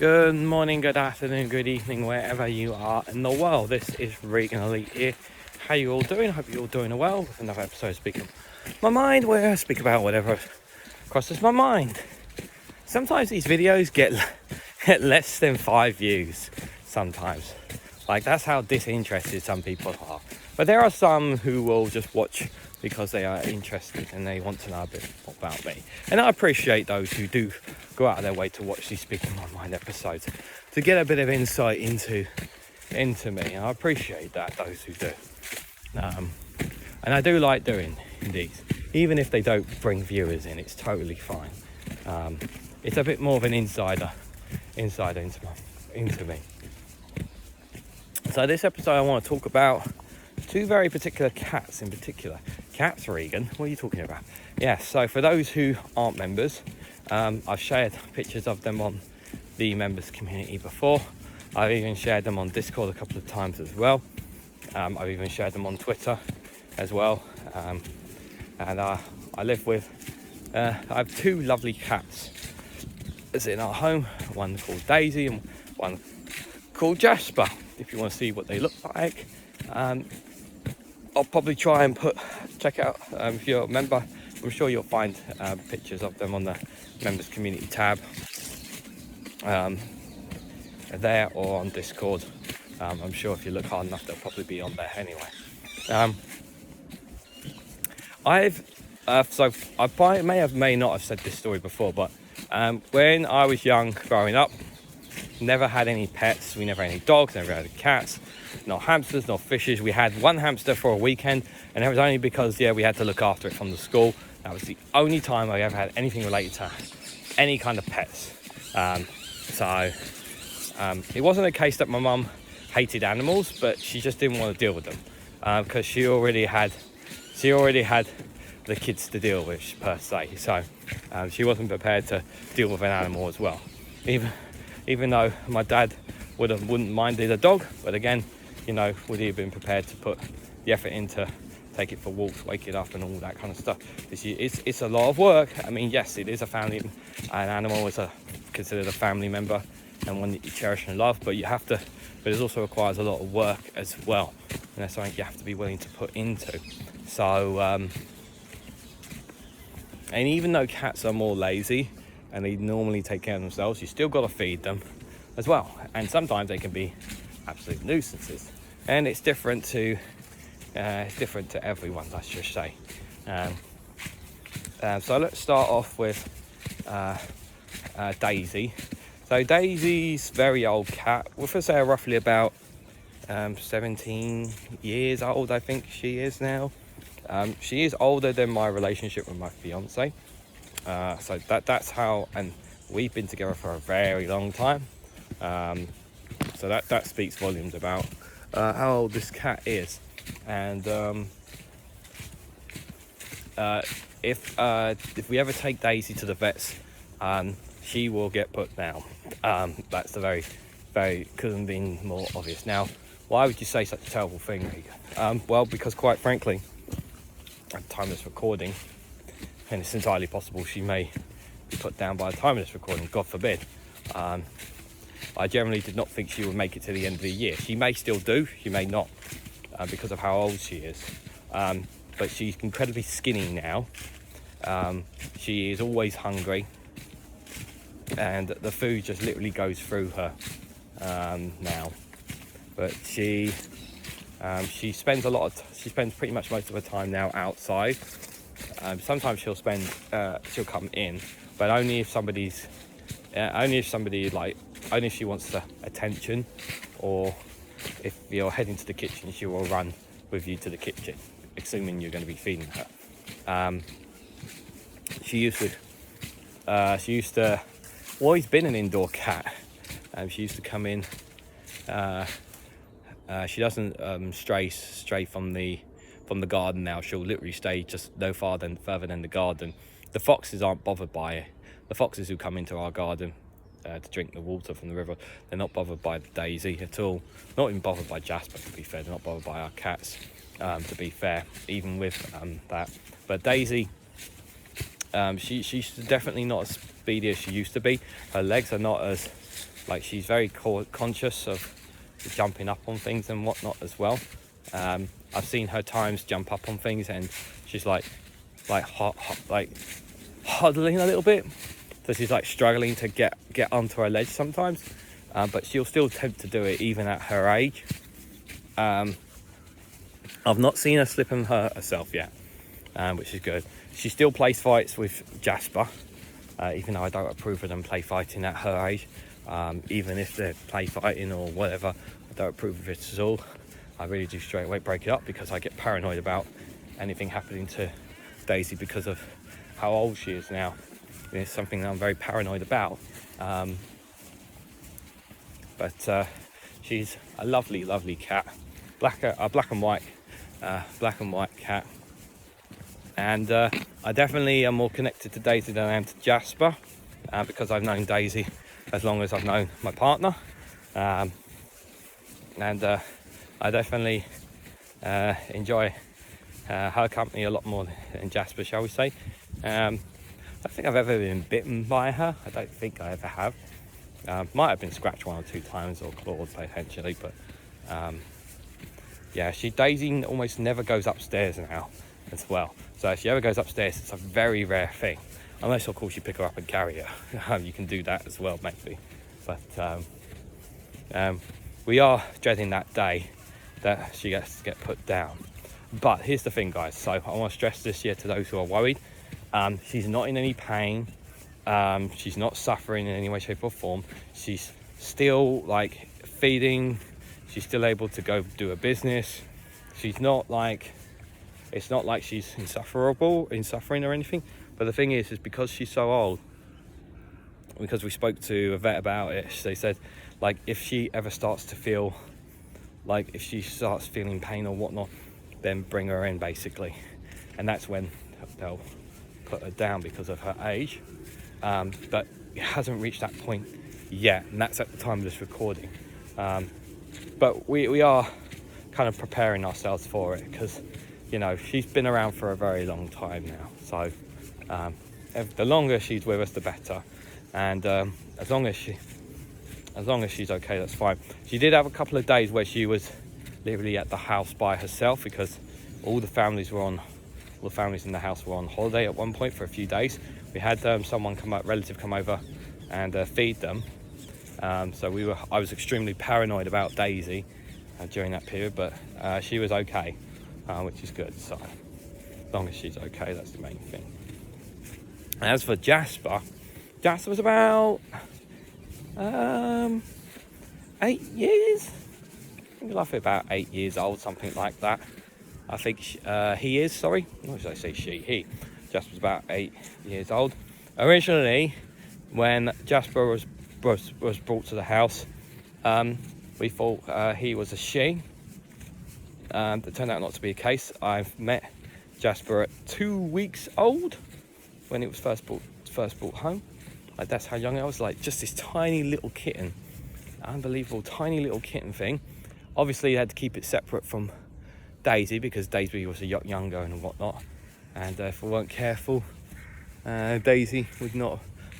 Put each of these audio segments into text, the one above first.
Good morning, good afternoon, good evening, wherever you are in the world. This is Reganelite here. How you all doing? I hope you're all doing well with another episode of Speaking My Mind, where I speak about whatever crosses my mind. Sometimes these videos get less than 5 views. Sometimes. Like, that's how disinterested some people are. But there are some who will just watch because they are interested and they want to know a bit more about me. And I appreciate those who do go out of their way to watch these Speaking My Mind episodes to get a bit of insight into me. And I appreciate that, those who do. And I do like doing these. Even if they don't bring viewers in, it's totally fine. It's a bit more of an insider into me. So this episode I want to talk about two very particular cats in particular. Cats, Regan? What are you talking about? Yes, so for those who aren't members, I've shared pictures of them on the members community before. I've even shared them on Discord a couple of times as well. I've even shared them on Twitter as well. And I live with, I have two lovely cats that's in our home. One called Daisy and one called Jasper. If you want to see what they look like, I'll probably try and check out, if you're a member, I'm sure you'll find pictures of them on the members community tab there or on Discord. I'm sure if you look hard enough they'll probably be on there anyway. I may not have said this story before, but when I was young, growing up, never had any pets. We never had any dogs, never had cats, no hamsters, no fishes. We had one hamster for a weekend, and that was only because we had to look after it from the school. That was the only time I ever had anything related to any kind of pets. It wasn't a case that my mum hated animals, but she just didn't want to deal with them because she already had the kids to deal with, per se. So she wasn't prepared to deal with an animal as well. Even though my dad wouldn't minded a dog, but again, would he have been prepared to put the effort in to take it for walks, wake it up and all that kind of stuff? It's a lot of work. I mean, yes, it is a family, an animal is considered a family member and one that you cherish and love, but it also requires a lot of work as well. And that's something you have to be willing to put into. So, and even though cats are more lazy, and they normally take care of themselves, you still got to feed them as well. And sometimes they can be absolute nuisances. And it's different to everyone, let's just say. So let's start off with Daisy. So Daisy's very old cat. We'll say roughly about 17 years old, I think she is now. She is older than my relationship with my fiance. So that's how, and we've been together for a very long time. So that speaks volumes about how old this cat is. And if we ever take Daisy to the vets, she will get put down. That's the very couldn't be more obvious. Now, why would you say such a terrible thing, Regan? Well, because quite frankly, at the time of this recording, and it's entirely possible she may be put down by the time of this recording, God forbid. I generally did not think she would make it to the end of the year. She may still do, she may not, because of how old she is. But she's incredibly skinny now. She is always hungry, and the food just literally goes through her now. But she spends pretty much most of her time now outside. Sometimes she'll come in, but only if she wants the attention, or if you're heading to the kitchen, she will run with you to the kitchen, assuming you're going to be feeding her. She used to always been an indoor cat. She used to come in. She doesn't stray from the garden now. She'll literally stay just no further than the garden. The foxes aren't bothered by it. The foxes who come into our garden to drink the water from the river, they're not bothered by Daisy at all. Not even bothered by Jasper, to be fair. They're not bothered by our cats, to be fair, even with that. But Daisy, she's definitely not as speedy as she used to be. Her legs are not as like she's very conscious of jumping up on things and whatnot as well. I've seen her times jump up on things and she's like huddling a little bit, so she's like struggling to get onto her ledge sometimes, but she'll still attempt to do it even at her age. I've not seen her slip and hurt herself yet, which is good. She still plays fights with Jasper, even though I don't approve of them play fighting at her age. Even if they're play fighting or whatever, I don't approve of it at all. I really do straight away break it up because I get paranoid about anything happening to Daisy because of how old she is now. It's something that I'm very paranoid about. But she's a lovely, lovely cat, black and white cat. And I definitely am more connected to Daisy than I am to Jasper, because I've known Daisy as long as I've known my partner. And I definitely enjoy her company a lot more than Jasper, shall we say. I don't think I've ever been bitten by her. I don't think I ever have. Might have been scratched 1 or 2 times or clawed potentially, but yeah, Daisy almost never goes upstairs now as well. So if she ever goes upstairs, it's a very rare thing. Unless, of course, you pick her up and carry her. You can do that as well, maybe. But we are dreading that day that she gets to get put down. But here's the thing, guys. So I want to stress this here to those who are worried. She's not in any pain. She's not suffering in any way, shape or form. She's still like feeding. She's still able to go do her business. She's not like, it's not like she's in suffering or anything. But the thing is because she's so old, because we spoke to a vet about it, they said, like, if she ever starts to feel, like, if she starts feeling pain or whatnot, then bring her in, basically. And that's when they'll put her down because of her age. But it hasn't reached that point yet, and that's at the time of this recording. But we are kind of preparing ourselves for it, because, you know, she's been around for a very long time now. So the longer she's with us, the better. And as long as she's okay, that's fine. She did have a couple of days where she was literally at the house by herself, because all the families in the house were on holiday at one point for a few days. We had relative come over and feed them. So I was extremely paranoid about Daisy during that period, but she was okay, which is good. So as long as she's okay, that's the main thing. And as for Jasper was about 8 years. I think roughly about 8 years old, something like that. I think he is. Sorry, what did I say? He. Jasper's about 8 years old. Originally, when Jasper was brought to the house, we thought he was a she. That turned out not to be the case. I've met Jasper at 2 weeks old when it was first brought home. Like, that's how young I was. Like, just this tiny little kitten, unbelievable tiny little kitten thing. Obviously, you had to keep it separate from Daisy because Daisy was a lot younger and whatnot. And if we weren't careful, Daisy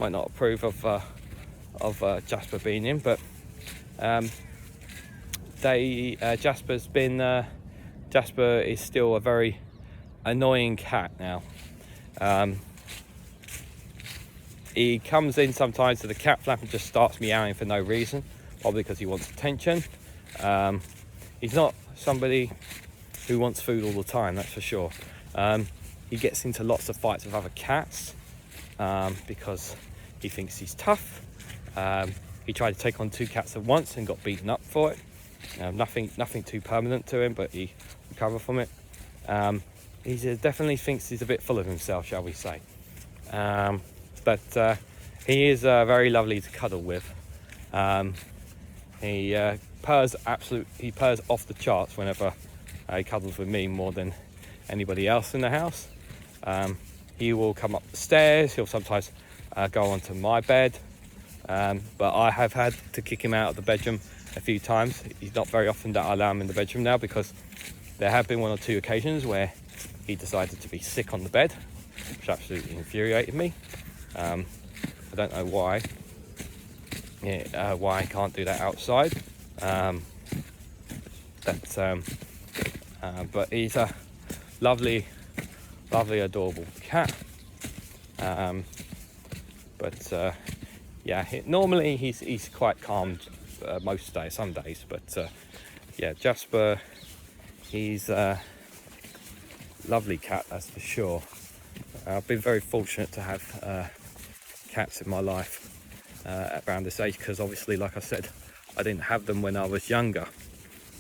might not approve of Jasper being in. But Jasper is still a very annoying cat now. He comes in sometimes to the cat flap and just starts meowing for no reason, probably because he wants attention. He's not somebody who wants food all the time, that's for sure. He gets into lots of fights with other cats because he thinks he's tough. He tried to take on 2 cats at once and got beaten up for it. Nothing too permanent to him, but he recovered from it. He definitely thinks he's a bit full of himself, shall we say. But he is very lovely to cuddle with. He purrs off the charts whenever he cuddles with me, more than anybody else in the house. He will come up the stairs. He'll sometimes go onto my bed, but I have had to kick him out of the bedroom a few times. He's not very often that I allow him in the bedroom now, because there have been 1 or 2 occasions where he decided to be sick on the bed, which absolutely infuriated me. I don't know why. why I can't do that outside. But he's a lovely, adorable cat. Yeah, normally he's quite calm most days, some days. But yeah, Jasper, he's a lovely cat, that's for sure. I've been very fortunate to have cats in my life around this age, because obviously, like I said, I didn't have them when I was younger.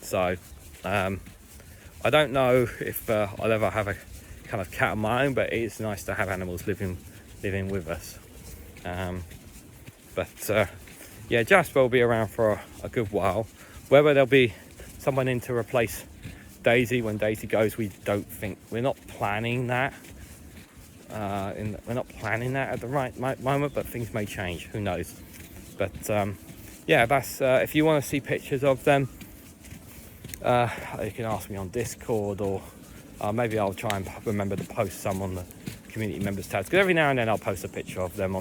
So I don't know if I'll ever have a kind of cat of my own, but it's nice to have animals living with us. Yeah, Jasper will be around for a good while. Whether there'll be someone in to replace Daisy when Daisy goes, we don't think. We're not planning that. We're not planning that at the right moment, but things may change. Who knows? But yeah, that's if you want to see pictures of them, you can ask me on Discord, or maybe I'll try and remember to post some on the community members tabs, because every now and then I'll post a picture of them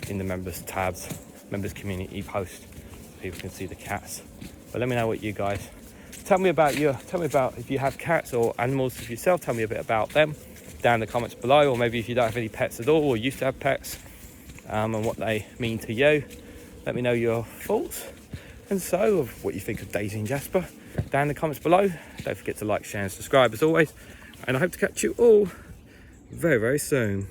in the members tabs, members community post, so people can see the cats. But let me know what you guys tell me about if you have cats or animals of yourself. Tell me a bit about them down in the comments below, or maybe if you don't have any pets at all or used to have pets, and what they mean to you. Let me know your thoughts and so of what you think of Daisy and Jasper down in the comments below. Don't forget to like, share and subscribe as always, and I hope to catch you all very, very soon.